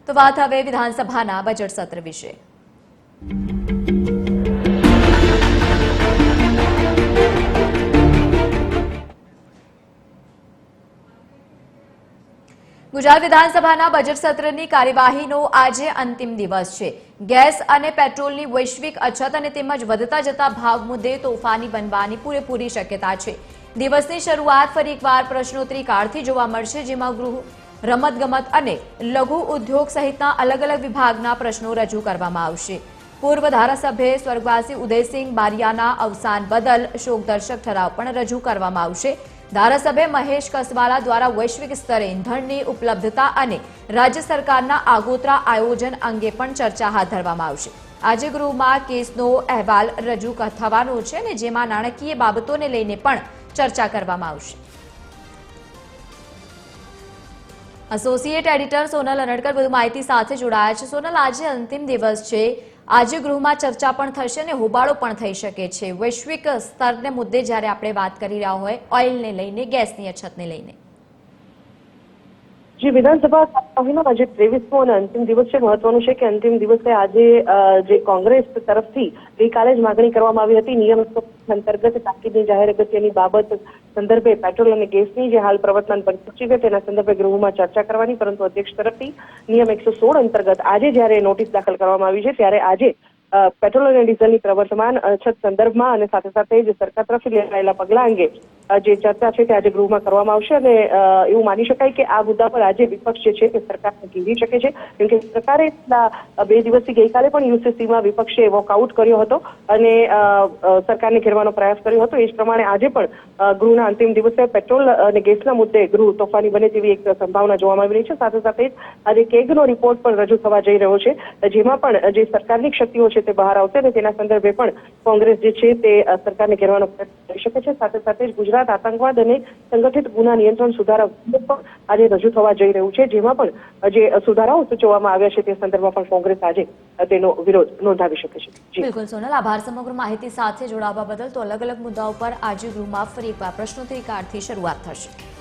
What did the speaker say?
તો વાત હવે વિધાનસભાના બજેટ સત્ર વિશે। ગુજરાત વિધાનસભાના બજેટ સત્રની કાર્યવાહીનો આજે અંતિમ દિવસ છે। ગેસ અને પેટ્રોલની વૈશ્વિક અછત અને તેમજ વધતા જતા ભાવ મુદ્દે તોફાની બનવાની પૂરેપૂરી શક્યતા છે। દિવસની શરૂઆત ફરી એકવાર પ્રશ્નોત્તરી કાળથી જોવા મળશે, જેમાં ગૃહ, રમતગમત અને લઘુ ઉદ્યોગ સહિતના અલગ અલગ વિભાગના પ્રશ્નો રજૂ કરવામાં આવશે। પૂર્વ ધારાસભ્ય સ્વર્ગવાસી ઉદયસિંહ બારિયાના અવસાન બદલ શોકદર્શક ઠરાવ પણ રજૂ કરવામાં આવશે। ધારાસભ્ય મહેશ કસવાલા દ્વારા વૈશ્વિક સ્તરે ઇંધણની ઉપલબ્ધતા અને રાજ્ય સરકારના આગોતરા આયોજન અંગે પણ ચર્ચા હાથ ધરવામાં આવશે। આજે ગૃહમાં કેસનો અહેવાલ રજૂ થવાનો છે અને જેમાં નાણાકીય બાબતોને લઈને પણ ચર્ચા કરવામાં આવશે। એસોસિએટ એડિટર સોનલ અનડકર વધુ માહિતી સાથે જોડાયા છે। સોનલ, આજે અંતિમ દિવસ છે, આજે ગૃહમાં ચર્ચા પણ થશે અને હોબાળો પણ થઈ શકે છે વૈશ્વિક સ્તરને મુદ્દે જ્યારે આપણે વાત કરી રહ્યા હોય ઓઇલને લઈને, ગેસની અછતને લઈને। જે વિધાનસભા કાર્યવાહીનો આજે 23મો અને અંતિમ દિવસ છે। મહત્વનું છે કે અંતિમ દિવસે આજે જે કોંગ્રેસ તરફથી ગઈકાલે જ માગણી કરવામાં આવી હતી નિયમ અંતર્ગત તાકીદની જાહેર અગત્યની બાબત સંદર્ભે પેટ્રોલ અને ગેસની જે હાલ પ્રવર્તમાન પરિસ્થિતિ છે તેના સંદર્ભે ગૃહમાં ચર્ચા કરવાની, પરંતુ અધ્યક્ષ તરફથી નિયમ 116 અંતર્ગત આજે જ્યારે નોટિસ દાખલ કરવામાં આવી છે ત્યારે આજે પેટ્રોલ અને ડીઝલની પ્રવર્તમાન અછત સંદર્ભમાં અને સાથે સાથે જ સરકાર તરફથી લેવાયેલા પગલા અંગે જે ચર્ચા છે તે આજે ગૃહમાં કરવામાં આવશે અને એવું માની શકાય કે આ મુદ્દા પર આજે વિપક્ષ જે છે તે સરકારને ઘેરી શકે છે, કેમ કે સરકારે 2 દિવસથી ગઈકાલે પણ યુસીસીમાં વિપક્ષે વોકઆઉટ કર્યો હતો અને સરકારને ઘેરવાનો પ્રયાસ કર્યો હતો। એ જ પ્રમાણે આજે પણ ગૃહના અંતિમ દિવસે પેટ્રોલ અને ગેસના મુદ્દે ગૃહ તોફાની બને તેવી એક સંભાવના જોવામાં આવી રહી છે। સાથે સાથે આજે કેગનો રિપોર્ટ પણ રજૂ થવા જઈ રહ્યો છે, જેમાં પણ જે સરકારની ક્ષતિઓ છે તે બહાર આવશે અને તેના સંદર્ભે પણ કોંગ્રેસ જે છે તે સરકારને ઘેરવાનો પ્રયત્ન કરી શકે છે। સાથે સાથે જ ગુજરાત આતંકવાદ અને સંગઠિત ગુના નિયંત્રણ સુધારા પણ આજે રજૂ થવા જઈ રહ્યું છે, જેમાં પણ જે સુધારાઓ સૂચવવામાં આવ્યા છે તે સંદર્ભમાં પણ કોંગ્રેસ આજે તેનો વિરોધ નોંધાવી શકે છે। બિલકુલ સોનલ, આભાર સમગ્ર માહિતી સાથે જોડાવા બદલ। તો અલગ અલગ મુદ્દાઓ પર આજે ગૃહમાં ફરી એકવાર પ્રશ્નોત્તરી કાળથી શરૂઆત થશે।